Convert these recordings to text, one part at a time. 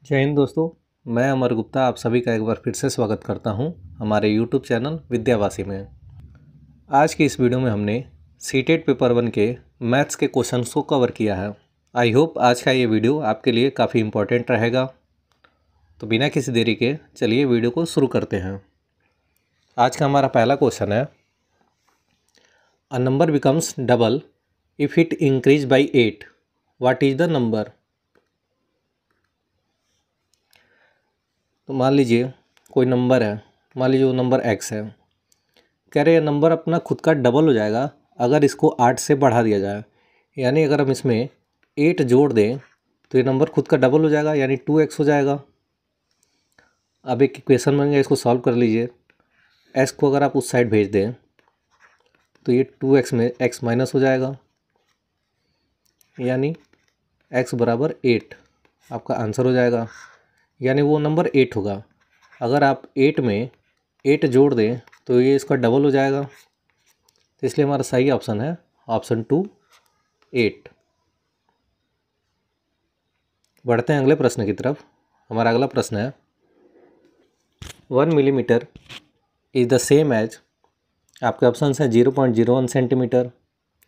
जय हिंद दोस्तों। मैं अमर गुप्ता आप सभी का एक बार फिर से स्वागत करता हूं हमारे YouTube चैनल विद्यावासी में। आज की इस वीडियो में हमने सीटेट पेपर 1 के मैथ्स के क्वेश्चंस को कवर किया है। आई होप आज का ये वीडियो आपके लिए काफ़ी इम्पोर्टेंट रहेगा। तो बिना किसी देरी के चलिए वीडियो को शुरू करते हैं। आज का हमारा पहला क्वेश्चन है, a number becomes double if it increase by 8, what is the number. तो मान लीजिए कोई नंबर है, मान लीजिए वो नंबर x है। कह रहे हैं नंबर अपना खुद का डबल हो जाएगा अगर इसको 8 से बढ़ा दिया जाए। यानी अगर हम इसमें 8 जोड़ दें तो ये नंबर खुद का डबल हो जाएगा, यानी 2x हो जाएगा। अब एक इक्वेशन बन गया, इसको सॉल्व कर लीजिए। x को अगर आप उस साइड भेज दें तो ये 2x में x माइनस हो जाएगा, यानी x बराबर 8 आपका आंसर हो जाएगा। यानी वो नंबर 8 होगा। अगर आप 8 में 8 जोड़ दें तो ये इसका डबल हो जाएगा। तो इसलिए हमारा सही ऑप्शन है ऑप्शन 2, 8। बढ़ते हैं अगले प्रश्न की तरफ। हमारा अगला प्रश्न है, 1 millimetre is the same as, आपके ऑप्शन है 0.01 सेंटीमीटर,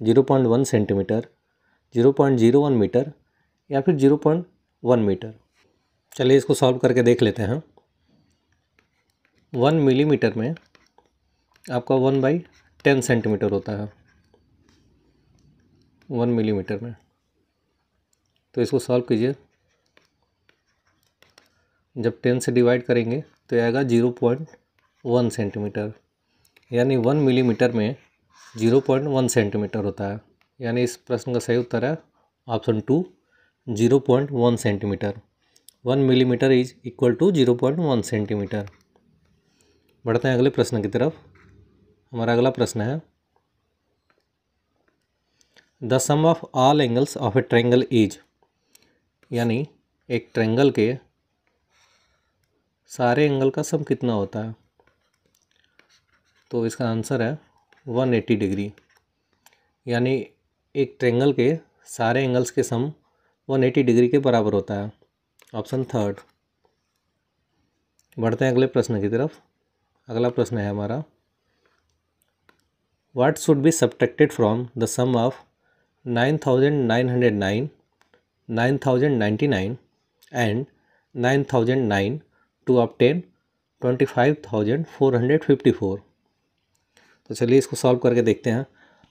0.1 सेंटीमीटर, 0.01 मीटर या फिर 0.1 मीटर। चलिए इसको सॉल्व करके देख लेते हैं। 1 मिलीमीटर में आपका 1/10 सेंटीमीटर होता है 1 मिलीमीटर में। तो इसको सॉल्व कीजिए, जब 10 से डिवाइड करेंगे तो आएगा 0.1 सेंटीमीटर। यानी 1 मिलीमीटर में 0.1 सेंटीमीटर होता है। यानी इस प्रश्न का सही उत्तर है option 2, 0.1 centimetre. 1 millimetre is equal to 0.1 centimetre. बढ़ते हैं अगले प्रश्न की तरफ। हमारा अगला प्रश्न है, the sum of all angles of a triangle is, यानी एक ट्रायंगल के सारे एंगल का सम कितना होता है। तो इसका आंसर है 180 डिग्री। यानी एक ट्रायंगल के सारे एंगल्स के सम 180 डिग्री के बराबर होता है, ऑप्शन 3। बढ़ते हैं अगले प्रश्न की तरफ। अगला प्रश्न है हमारा, what should be subtracted from the sum of 9909, 9099 and 9009 to obtain 25,454। तो चलिए इसको सॉल्व करके देखते हैं।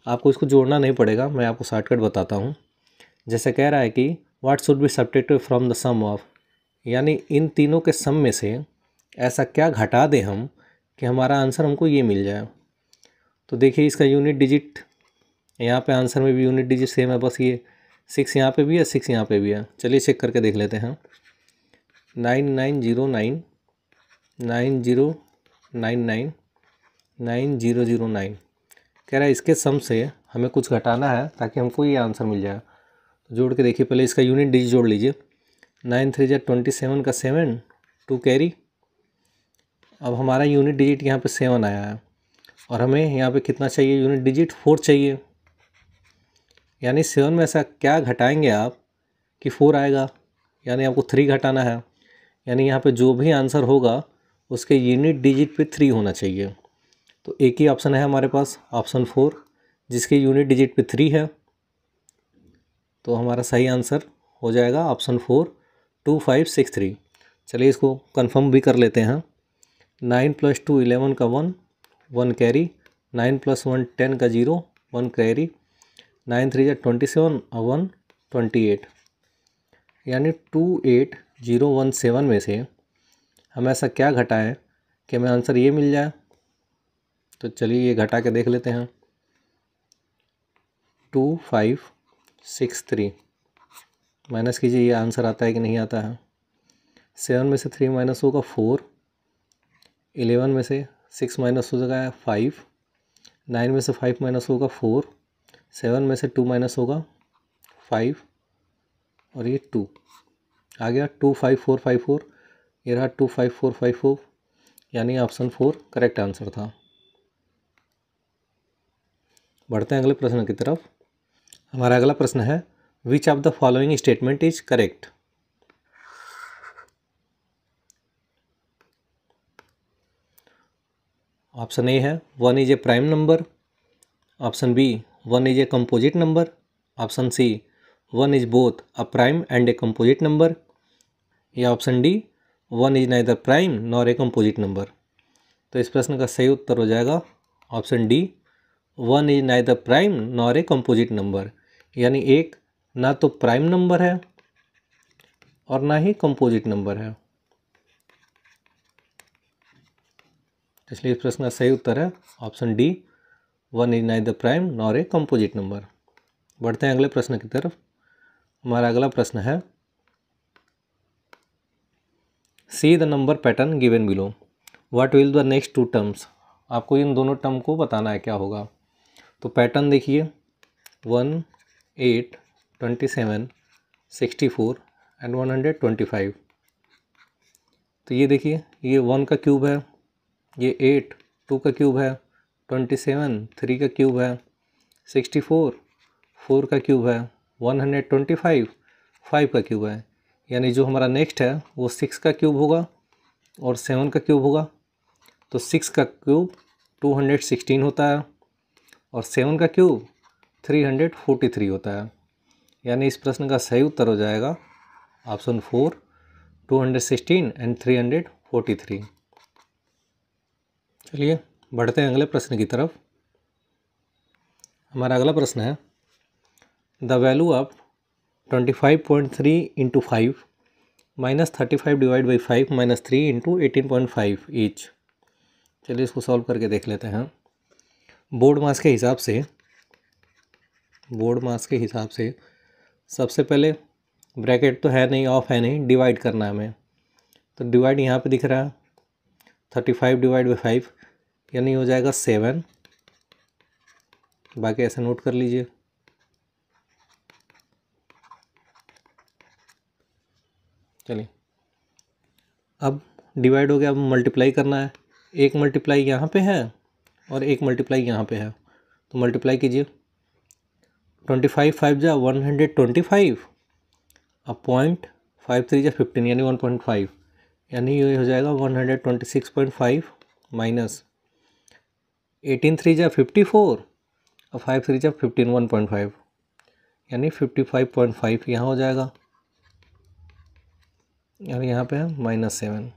आपको इसको जोड़ना नहीं पड़ेगा, मैं आपको शॉर्टकट बताता हूँ। जैसे कह रहा है कि what should be subtracted from the sum of, यानी इन तीनों के सम में से ऐसा क्या घटा दें हम कि हमारा आंसर हमको ये मिल जाए। तो देखिए इसका यूनिट डिजिट, यहाँ पे आंसर में भी यूनिट डिजिट सेम है, बस ये 6 यहाँ पे भी है, 6 यहाँ पे भी है। चलिए चेक करके देख लेते हैं। 9909, 9099, 9009 कह रहा है इसके सम से हमें कुछ घटाना है ताकि हमको ये आंसर मिल जाए। तो जोड़ के देखिए, पहले इसका यूनिट डिजिट जोड़ लीजिए। 9 3 27 का 7, 2 कैरी। अब हमारा यूनिट डिजिट यहाँ पे 7 आया है और हमें यहाँ पे कितना चाहिए, यूनिट डिजिट 4 चाहिए। यानी 7 में ऐसा क्या घटाएंगे आप कि 4 आएगा, यानी आपको 3 घटाना है। यानी यहाँ पे जो भी आंसर होगा उसके यूनिट डिजिट पे 3 होना चाहिए। तो एक ही ऑप्शन है हमारे पास, ऑप्शन 4, जिसके यूनिट डिजिट पे 3 है। तो हमारा सही आंसर हो जाएगा ऑप्शन 4, 2563। चलिए इसको कंफर्म भी कर लेते हैं। 9 + 2 11 का 1, 1 कैरी। 9 + 1 10 का 0, 1 कैरी। 9 3 27 और 1 28। यानी 28017 में से हम ऐसा क्या घटाएं कि हमें आंसर ये मिल जाए। तो चलिए ये घटा के देख लेते हैं। 2563 माइनस कीजिए, ये आंसर आता है कि नहीं आता है। 7 में से 3 माइनस होगा 4, 11 में से 6 माइनस हो जाएगा 5, 9 में से 5 माइनस होगा 4, 7 में से 2 माइनस होगा 5 और ये 2 आ गया। 25454, ये रहा 25454, यानी ऑप्शन 4 करेक्ट आंसर था। बढ़ते हैं अगले प्रश्न की तरफ। हमारा अगला प्रश्न है, which of the following statement is correct. Option A है 1 is a prime number, option B 1 is a composite number, option C 1 is both a prime and a composite number, या option D 1 is neither prime nor a composite number. तो इस प्रश्न का सही उत्तर हो जाएगा option D 1 is neither prime nor a composite number, यानी एक ना तो प्राइम नंबर है और ना ही कंपोजिट नंबर है। इसलिए इस प्रश्न का सही उत्तर है option D 1 is neither prime nor a composite number. बढ़ते हैं अगले प्रश्न की तरफ। हमारा अगला प्रश्न है see the number pattern given below, what will the next two terms. आपको इन दोनों टर्म को बताना है क्या होगा। तो पैटर्न देखिए 1, 8, 27, 64 एंड 125। तो ये देखिए ये 1 का क्यूब है, ये 8 2 का क्यूब है, 27 3 का क्यूब है, 64 4 का क्यूब है, 125 5 का क्यूब है। यानी जो हमारा नेक्स्ट है वो 6 का क्यूब होगा और 7 का क्यूब होगा। तो 6 का क्यूब 216 होता है और 7 का क्यूब 343 होता है। यानी इस प्रश्न का सही उत्तर हो जाएगा ऑप्शन 4 216 एंड 343। चलिए बढ़ते हैं अगले प्रश्न की तरफ। हमारा अगला प्रश्न है the value of 25.3 into 5 minus 35 divide by 5 minus 3 into 18.5 each. चलिए इसको सॉल्व करके देख लेते हैं। बोर्ड मास के हिसाब से सबसे पहले ब्रैकेट तो है नहीं, ऑफ है नहीं, डिवाइड करना है हमें। तो डिवाइड यहाँ पे दिख रहा है 35 डिवाइड बाई 5 यानी हो जाएगा 7। बाकी ऐसे नोट कर लीजिए। चलिए अब डिवाइड हो गया, अब मल्टीप्लाई करना है। एक मल्टीप्लाई यहाँ पे है और एक मल्टीप्लाई यहाँ पे है, तो मल्टीप्लाई कीजिए। 25 5 जा 125, अब 0.53 जा 15 यानी 1.5, यानी ये हो जाएगा 126.5 माइनस 18 3 जा 54 और 5 3 जा 15 1.5 यानी 55.5 यहाँ हो जाएगा। और यहाँ पे है -7,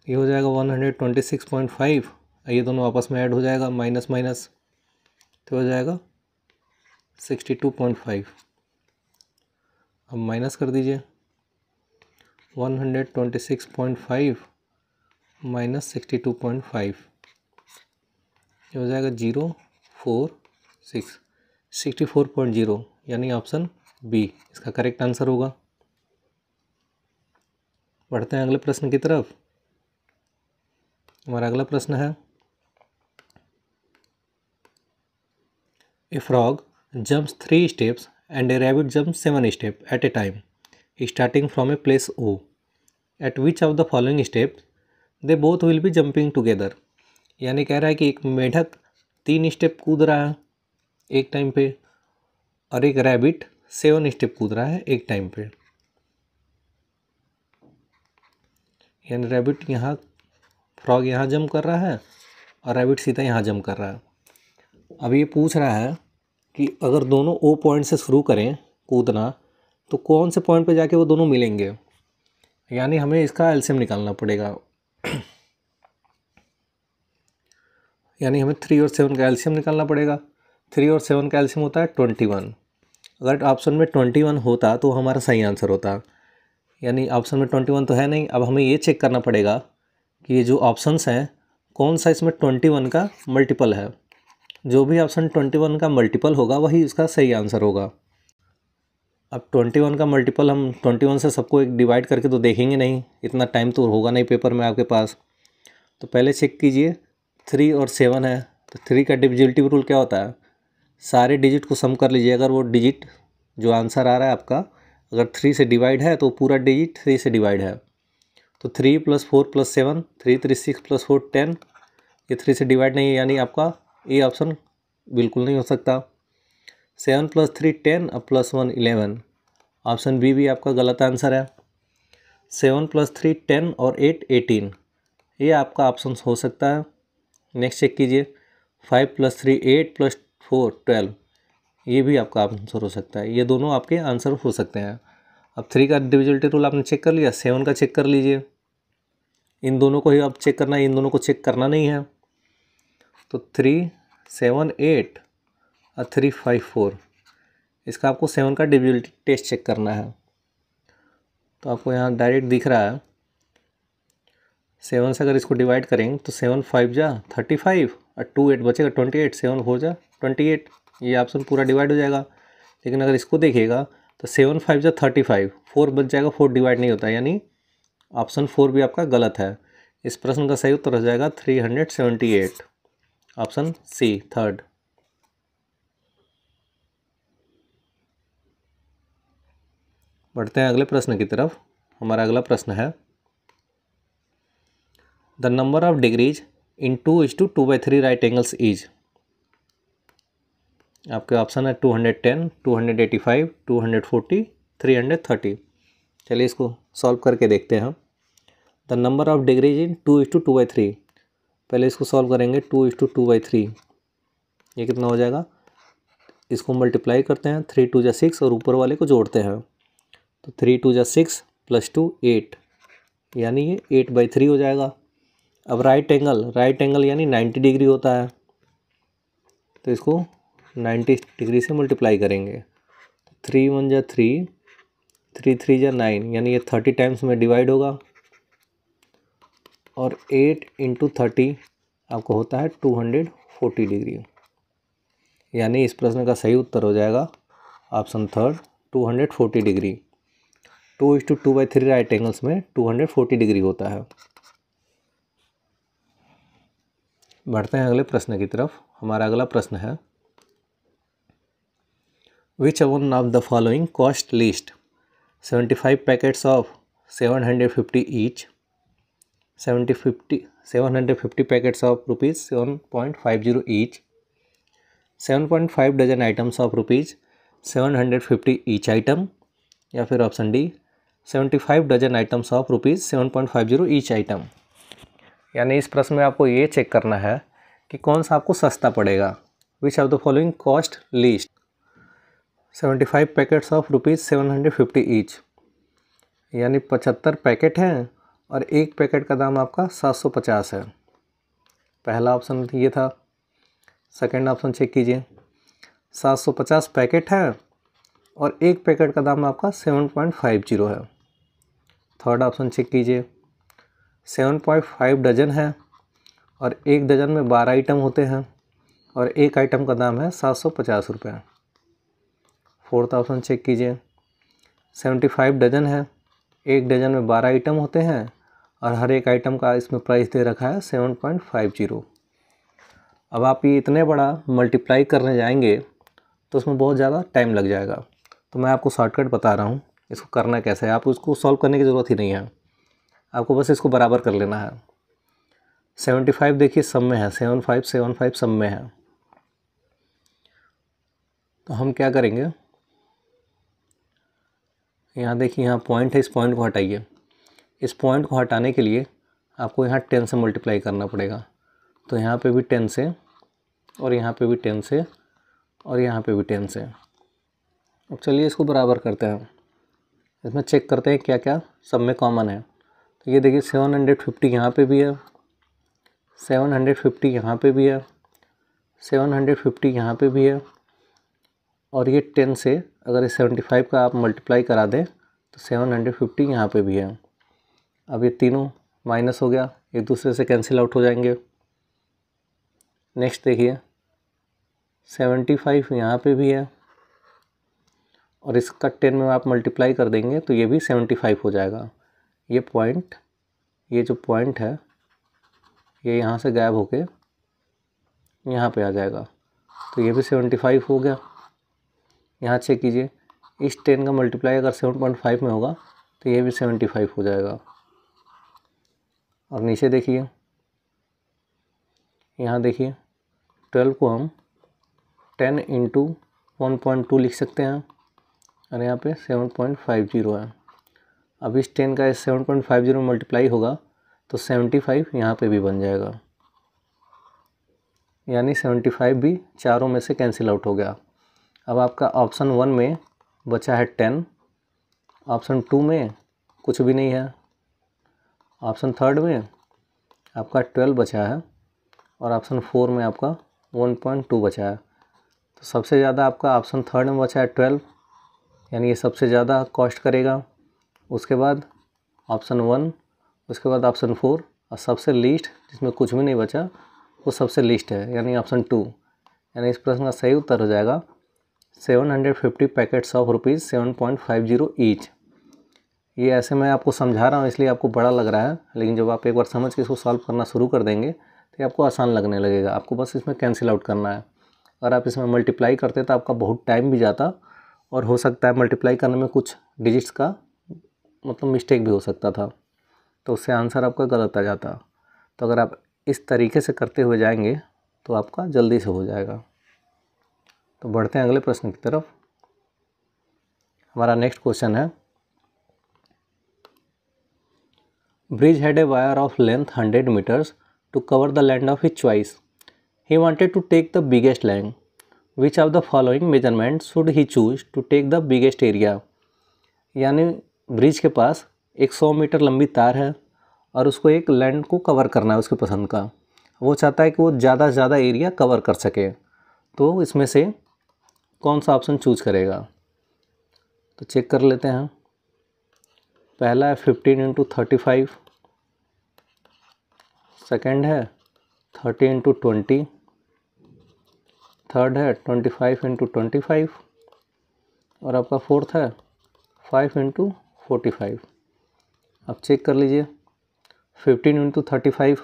ये हो जाएगा 126.5। ये दोनों आपस में ऐड हो जाएगा, माइनस माइनस तो हो जाएगा 62.5। अब माइनस कर दीजिए 126.5 माइनस 62.5, ये हो जाएगा 046 64.0 यानी ऑप्शन बी इसका करेक्ट आंसर होगा। बढ़ते हैं अगले प्रश्न की तरफ। हमारा अगला प्रश्न है a frog jumps 3 steps and a rabbit jumps 7 step at a time starting from a place O, at which of the following steps they both will be jumping together. यानी कह रहा है कि एक मेढक 3 स्टेप कूद रहा है एक टाइम पे और एक रैबिट 7 स्टेप कूद रहा है एक टाइम पे। यानी रैबिट यहाँ, फ्रॉग यहाँ जंप कर रहा है और रैबिट सीधा यहाँ जंप कर रहा है। अब ये पूछ रहा है कि अगर दोनों ओ पॉइंट से शुरू करें कूदना तो कौन से पॉइंट पे जाके वो दोनों मिलेंगे। यानी हमें इसका एलसीएम निकालना पड़ेगा। यानी हमें 3 और 7 का एलसीएम निकालना पड़ेगा। 3 और 7 का एलसीएम होता है 21। अगर ऑप्शन में 21 होता तो हमारा सही आंसर होता। यानी ऑप्शन में 21 तो है नहीं। अब हमें ये चेक करना पड़ेगा कि ये जो ऑप्शंस हैं कौन सा इसमें 21 का मल्टीपल है। जो भी ऑप्शन 21 का मल्टीपल होगा वही इसका सही आंसर होगा। अब 21 का मल्टीपल हम 21 से सबको एक डिवाइड करके तो देखेंगे नहीं, इतना टाइम तो होगा नहीं पेपर में आपके पास। तो पहले चेक कीजिए 3 और 7 है तो 3 का डिविजिबिलिटी रूल क्या होता है, सारे डिजिट को सम कर लीजिए। अगर वो डिजिट जो आंसर आ रहा है आपका अगर 3 से डिवाइड है तो पूरा डिजिट 3 से डिवाइड है। तो 3 + 4 + 7 3 3 6 + 4 10, ये 3 से डिवाइड नहीं है यानी आपका ए ऑप्शन बिल्कुल नहीं हो सकता। 7 + 3 10 और +1 11, ऑप्शन बी भी आपका गलत आंसर है। 7 + 3 10 और 8 18, ये आपका ऑप्शन हो सकता है। नेक्स्ट चेक कीजिए, 5 + 3 8 + 4 12, ये भी आपका आंसर हो सकता है। ये दोनों आपके आंसर हो सकते हैं। अब 3 का डिविजिबिलिटी रूल आपने चेक कर लिया, 7 का चेक कर लीजिए। इन दोनों को ही आप चेक करना है, इन दोनों को चेक करना नहीं है। तो 3 7 8 और 3 5 4, इसका आपको 7 का डिविजिबिलिटी टेस्ट चेक करना है। तो आपको यहाँ डायरेक्ट दिख रहा है, 7 से अगर इसको डिवाइड करेंगे तो 7 5 जा 35 और 2 8 बचेगा 28, 7 4 जा 28, ये ऑप्शन पूरा डिवाइड हो जाएगा। लेकिन अगर इसको देखिएगा तो 7 5 जा 35, 4 बच जाएगा, 4 डिवाइड नहीं होता, यानी ऑप्शन 4 भी आपका गलत है। इस प्रश्न का सही उत्तर हो जाएगा 378, ऑप्शन सी, थर्ड। बढ़ते हैं अगले प्रश्न की तरफ। हमारा अगला प्रश्न है, the number of degrees in 2:2/3 right angles is. आपके ऑप्शन है 210, 285, 240, 330। चलिए इसको सॉल्व करके देखते हैं। द नंबर ऑफ डिग्रीज इन 2:2/3, पहले इसको सॉल्व करेंगे। 2:2/3, ये कितना हो जाएगा, इसको मल्टीप्लाई करते हैं, 3 2 जा 6 और ऊपर वाले को जोड़ते हैं। तो 3 2 जा 6 + 2 8, यानी ये 8/3 हो जाएगा। अब राइट एंगल यानी 90 डिग्री होता है, तो इसको 90 डिग्री से मल्टीप्लाई करेंगे। 3 1 जा 3, 3 3 जा 9, यानी ये 30 टाइम्स में डिवाइड होगा। और 8 × 30 आपको होता है 240 डिग्री, यानी इस प्रश्न का सही उत्तर हो जाएगा option third, 240 degree. 2:2/3 right angles में 240 डिग्री होता है। बढ़ते हैं अगले प्रश्न की तरफ। हमारा अगला प्रश्न है, which one of the following cost least, 75 packets of 750 each, 750 packets of rupees 7.50 each, 7.5 dozen items of rupees 750 each item, या फिर option D 75 dozen items of rupees 7.50 each item. यानी इस प्रश्न में आपको ये चेक करना है कि कौन सा आपको सस्ता पड़ेगा। विच of the following cost least, 75 packets of rupees 750 each, यानी 75 पैकेट हैं और एक पैकेट का दाम आपका 750 है। पहला ऑप्शन ये था। सेकंड ऑप्शन चेक कीजिए, 750 पैकेट है और एक पैकेट का दाम आपका 7.50 है। थर्ड ऑप्शन चेक कीजिए, 7.5 डजन है और एक डजन में 12 आइटम होते हैं और एक आइटम का दाम है 750 रुपये। फोर्थ ऑप्शन चेक कीजिए, 75 डजन है, एक डजन में 12 आइटम होते हैं और हर एक आइटम का इसमें प्राइस दे रखा है 7.50। अब आप ये इतने बड़ा मल्टीप्लाई करने जाएंगे तो उसमें बहुत ज़्यादा टाइम लग जाएगा। तो मैं आपको शॉर्टकट बता रहा हूँ, इसको करना कैसे है। आप उसको सॉल्व करने की ज़रूरत ही नहीं है, आपको बस इसको बराबर कर लेना है। 75 देखिए सब में है, 75 सब में है। तो हम क्या करेंगे, यहाँ देखिए, यहाँ पॉइंट है, इस पॉइंट को हटाइए। इस पॉइंट को हटाने के लिए आपको यहाँ 10 से मल्टीप्लाई करना पड़ेगा। तो यहाँ पे भी 10 से और यहाँ पे भी 10 से और यहाँ पे भी 10 से। अब चलिए इसको बराबर करते हैं। इसमें चेक करते हैं क्या क्या सब में कॉमन है। तो ये देखिए 750 यहाँ पे भी है, 750 यहाँ पे भी है, 750 यहाँ पे भी है और ये 10 से अगर इस 75 का आप मल्टीप्लाई करा दें तो 750 यहाँ पे भी है। अब ये तीनों माइनस हो गया, एक दूसरे से कैंसिल आउट हो जाएंगे। नेक्स्ट देखिए 75 यहाँ पे भी है और इसका 10 में आप मल्टीप्लाई कर देंगे तो ये भी 75 हो जाएगा। ये पॉइंट, ये जो पॉइंट है ये यहाँ से गायब होके यहाँ पे आ जाएगा, तो ये भी 75 हो गया। यहाँ चेक कीजिए, इस 10 का मल्टीप्लाई अगर 7.5 में होगा तो ये भी 75 हो जाएगा। और नीचे देखिए, यहाँ देखिए 12 को हम 10 × 1.2 लिख सकते हैं और यहाँ पे 7.50 है। अब इस 10 का इस 7.50 में मल्टीप्लाई होगा तो 75 यहाँ पे भी बन जाएगा, यानी 75 भी चारों में से कैंसिल आउट हो गया। अब आपका ऑप्शन 1 में बचा है 10, ऑप्शन 2 में कुछ भी नहीं है, ऑप्शन 3 में आपका 12 बचा है और ऑप्शन 4 में आपका 1.2 बचा है। तो सबसे ज़्यादा आपका ऑप्शन 3 में बचा है 12, यानी ये सबसे ज़्यादा कॉस्ट करेगा। उसके बाद ऑप्शन 1, उसके बाद ऑप्शन 4 और सबसे लीस्ट जिसमें कुछ भी नहीं बचा वो सबसे लीस्ट है, यानी ऑप्शन 2। यानी इस प्रश्न का सही उत्तर हो जाएगा 750 पैकेट्स ऑफ ₹7.50 ईच। ये ऐसे मैं आपको समझा रहा हूँ इसलिए आपको बड़ा लग रहा है, लेकिन जब आप एक बार समझ के इसको सॉल्व करना शुरू कर देंगे तो आपको आसान लगने लगेगा। आपको बस इसमें कैंसिल आउट करना है। अगर आप इसमें मल्टीप्लाई करते तो आपका बहुत टाइम भी जाता और हो सकता है मल्टीप्लाई करने में कुछ डिजिट्स का मतलब मिस्टेक भी हो सकता था, तो उससे आंसर आपका गलत आ जाता। तो अगर आप इस तरीके से करते हुए जाएंगे तो आपका जल्दी से हो जाएगा। तो बढ़ते हैं अगले प्रश्न की तरफ। हमारा नेक्स्ट क्वेश्चन है, bridge had a wire of length 100 meters to cover the land of his choice. He wanted to take the biggest land. Which of the following measurements should he choose to take the biggest area? यानी bridge के पास एक 100 metre लंबी तार है और उसको एक land को कवर करना है उसके पसंद का। वो चाहता है कि वो ज़्यादा से ज़्यादा एरिया कवर कर सके, तो इसमें से कौन सा ऑप्शन चूज करेगा? तो चेक कर लेते हैं। पहला है 15 × 35, सेकेंड है 30 × 20, थर्ड है 25 × 25 और आपका फोर्थ है 5 × 45। अब चेक कर लीजिए। 15 × 35,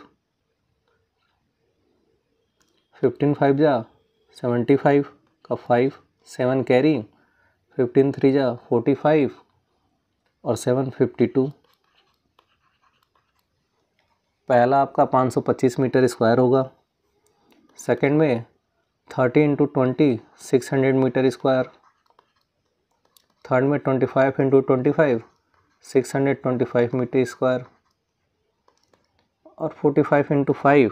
15 5 जा 75 का 5, 7 कैरी, 15 3 जा 45 और 7 52। पहला आपका 525 मीटर स्क्वायर होगा, सेकंड में 30 × 20 600 मीटर स्क्वायर, थर्ड में 25 × 25 625 मीटर स्क्वायर और 45 × 5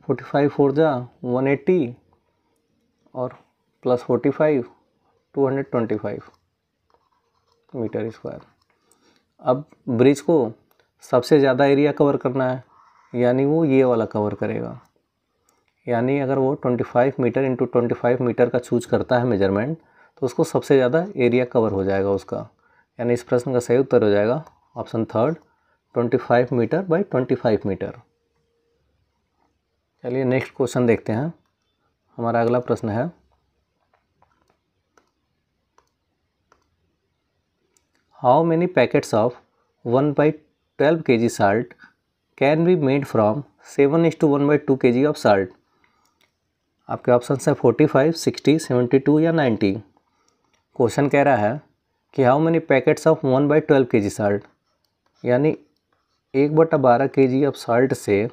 45 4 जा 180 और प्लस 45 225 मीटर स्क्वायर। अब ब्रिज को सबसे ज़्यादा एरिया कवर करना है, यानी वो ये वाला कवर करेगा। यानी अगर वो 25 मीटर × 25 मीटर का चूज करता है मेजरमेंट, तो उसको सबसे ज़्यादा एरिया कवर हो जाएगा उसका। यानी इस प्रश्न का सही उत्तर हो जाएगा ऑप्शन 3, 25 मीटर बाई 25 मीटर। चलिए नेक्स्ट क्वेश्चन देखते हैं। हमारा अगला प्रश्न है, how many packets of 1/12 kg salt can be made from 7:1/2 kg of salt? आपके ऑप्शन है 45, 60, 72 या 90। क्वेश्चन कह रहा है कि how many packets of 1/12 kg salt, यानी 1/12 kg ऑफ साल्ट से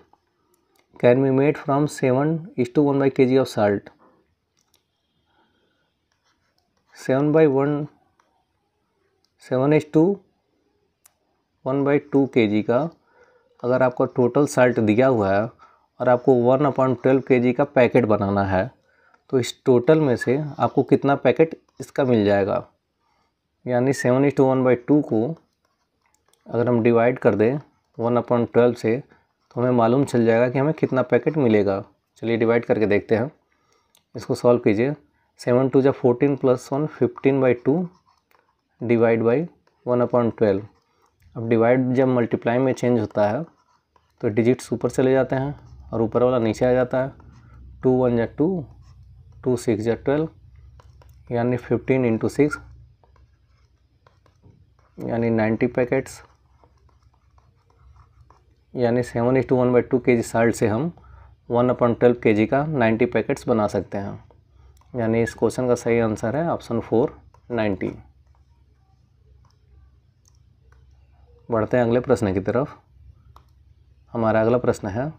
can be made from 7:1 kg of salt. 7:1/2 kg का अगर आपको टोटल साल्ट दिया हुआ है और आपको 1/12 kg का पैकेट बनाना है, तो इस टोटल में से आपको कितना पैकेट इसका मिल जाएगा? यानी 7:1/2 को अगर हम डिवाइड कर दें 1/12 से, तो हमें मालूम चल जाएगा कि हमें कितना पैकेट मिलेगा। चलिए डिवाइड करके देखते हैं। इसको सॉल्व कीजिए। 7 2 जा 14 + 1 15/2 डिवाइड बाई 1/12। अब डिवाइड जब मल्टीप्लाई में चेंज होता है तो डिजिट्स ऊपर चले जाते हैं और ऊपर वाला नीचे आ जाता है। 2 1 जा 2, 2 6 जा 12, यानी 15 × 6 यानी 90 पैकेट्स। यानी 7:1/2 kg साल्ट से हम 1/12 kg का 90 पैकेट्स बना सकते हैं। यानी इस क्वेश्चन का सही आंसर है ऑप्शन 4, 90। बढ़ते हैं अगले प्रश्न की तरफ। हमारा अगला प्रश्न है,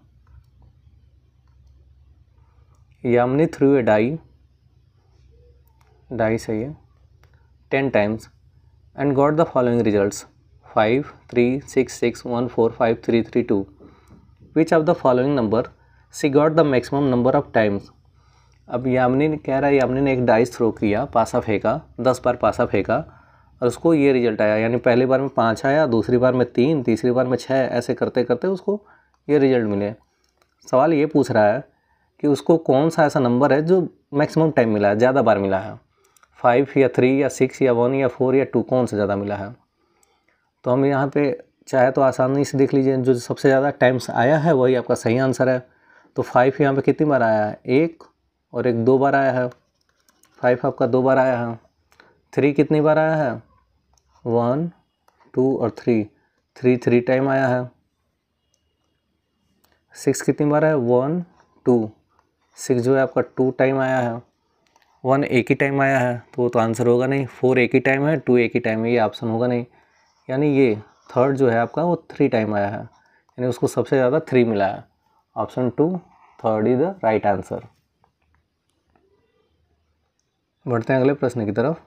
यामिनी थ्रू ए डाई सही है 10 times and got the following results. 53661453332. Which of the following number she got the maximum number of times. अब यामिनी कह रहा है, यामिनी ने एक डाइस थ्रो किया, पासा फेंका, 10 बार पासा फेंका और उसको ये रिजल्ट आया, यानी पहली बार में 5 आया, दूसरी बार में 3, तीसरी बार में 6, ऐसे करते करते उसको ये रिजल्ट मिले। सवाल ये पूछ रहा है कि उसको कौन सा ऐसा नंबर है जो मैक्सिमम टाइम मिला है, ज़्यादा बार मिला है, 5 या 3 या 6 या 1 या 4 या 2, कौन सा ज़्यादा मिला है। तो हम यहाँ पे चाहे तो आसानी से देख लीजिए, जो सबसे ज़्यादा टाइम्स आया है वही आपका सही आंसर है। तो 5 यहाँ पे कितनी बार आया है, 1 और 1 2 बार आया है, 5 आपका 2 बार आया है। 3 कितनी बार आया है, 1 2 और 3, 3 टाइम आया है। 6 कितनी बार है, 1 2, 6 जो है आपका 2 टाइम आया है। 1 एक ही टाइम आया है तो वो तो आंसर होगा नहीं। 4 एक ही टाइम है, 2 एक ही टाइम है, ये ऑप्शन होगा नहीं। यानी ये थर्ड जो है आपका वो 3 टाइम आया है, यानी उसको सबसे ज़्यादा 3 मिला है। Option 2 third is the right answer. बढ़ते हैं अगले प्रश्न की तरफ।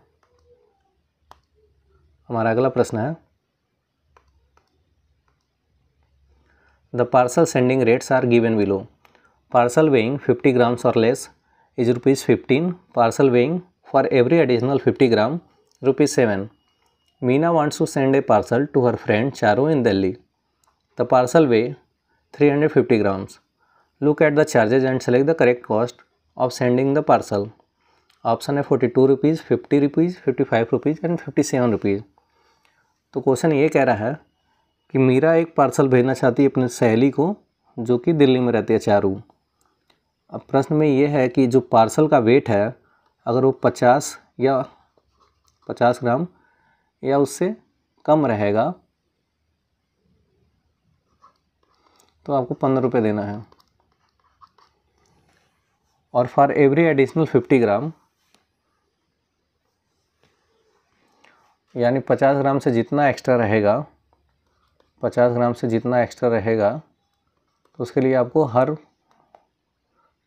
हमारा अगला प्रश्न है, the parcel sending rates are given below. Parcel weighing 50 grams or less is ₹15. Parcel weighing for every additional 50 gram ₹7. Meena wants to send a parcel to her friend Charu in Delhi. The parcel weigh 350 grams. Look at the charges and select the correct cost of sending the parcel. Option है 42 rupees, 50 rupees, 55 rupees and 57 rupees. तो question ये कह रहा है कि मीरा एक parcel भेजना चाहती है अपनी सहेली को जो कि दिल्ली में रहती है, चारू। अब प्रश्न में ये है कि जो पार्सल का वेट है अगर वो 50 ग्राम या उससे कम रहेगा तो आपको 15 रुपये देना है, और फॉर एवरी एडिशनल 50 ग्राम यानी 50 ग्राम से जितना एक्स्ट्रा रहेगा, 50 ग्राम से जितना एक्स्ट्रा रहेगा तो उसके लिए आपको हर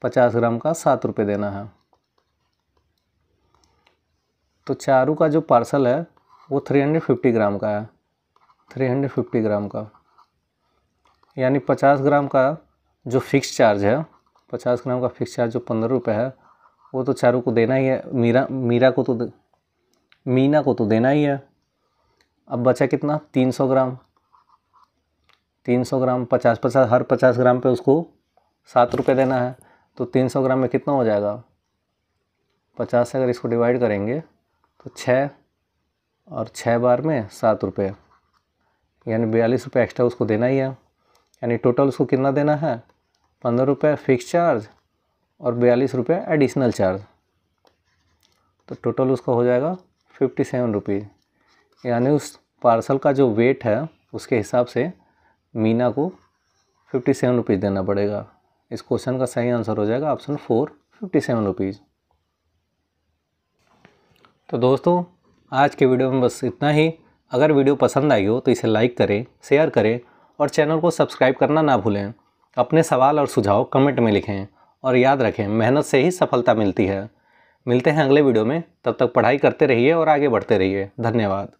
50 ग्राम का 7 रुपये देना है। तो चारू का जो पार्सल है वो 350 ग्राम का है, 350 ग्राम का, यानी 50 ग्राम का जो फिक्स चार्ज है, 50 ग्राम का फिक्स चार्ज जो 15 रुपये है वो तो चारू को देना ही है, मीना को तो देना ही है। अब बचा कितना, 300 ग्राम, 300 ग्राम 50 हर 50 ग्राम पे उसको 7 रुपये देना है। तो 300 ग्राम में कितना हो जाएगा, 50 से अगर इसको डिवाइड करेंगे तो 6 और 6 बार में 7 रुपये, यानी 42 रुपये एक्स्ट्रा उसको देना ही है। यानी टोटल उसको कितना देना है, 15 रुपये फिक्स चार्ज और 42 रुपये एडिशनल चार्ज। तो टोटल उसका हो जाएगा 57 रुपीज़। यानी उस पार्सल का जो वेट है उसके हिसाब से मीना को 57 रुपीज़ देना पड़ेगा। इस क्वेश्चन का सही आंसर हो जाएगा ऑप्शन 4, 57 रुपीज़। तो दोस्तों आज के वीडियो में बस इतना ही। अगर वीडियो पसंद आई हो तो इसे लाइक करें, शेयर करें और चैनल को सब्सक्राइब करना ना भूलें। अपने सवाल और सुझाव कमेंट में लिखें और याद रखें, मेहनत से ही सफलता मिलती है। मिलते हैं अगले वीडियो में, तब तक पढ़ाई करते रहिए और आगे बढ़ते रहिए। धन्यवाद।